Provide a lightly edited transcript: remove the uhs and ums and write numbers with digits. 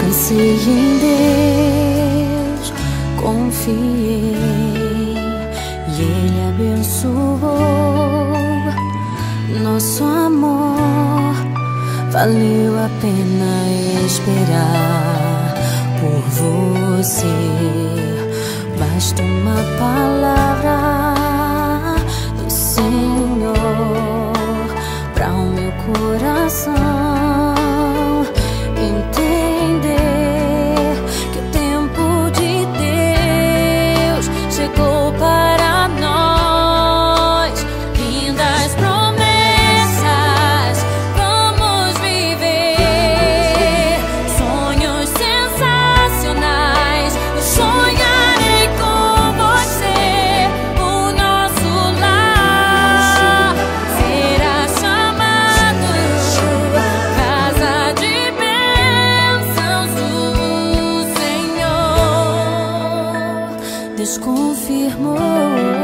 Descansei em Deus, confiei e Ele abençoou. Nosso amor valeu a pena esperar por você. Basta uma palavra do Senhor para o meu coração entender que o tempo de Deus chegou para nós. Lindas promessas vamos viver, sonhos sensacionais. Eu sonharei com você. O nosso lar será chamado casa de bênçãos do Senhor. Deus confirmou.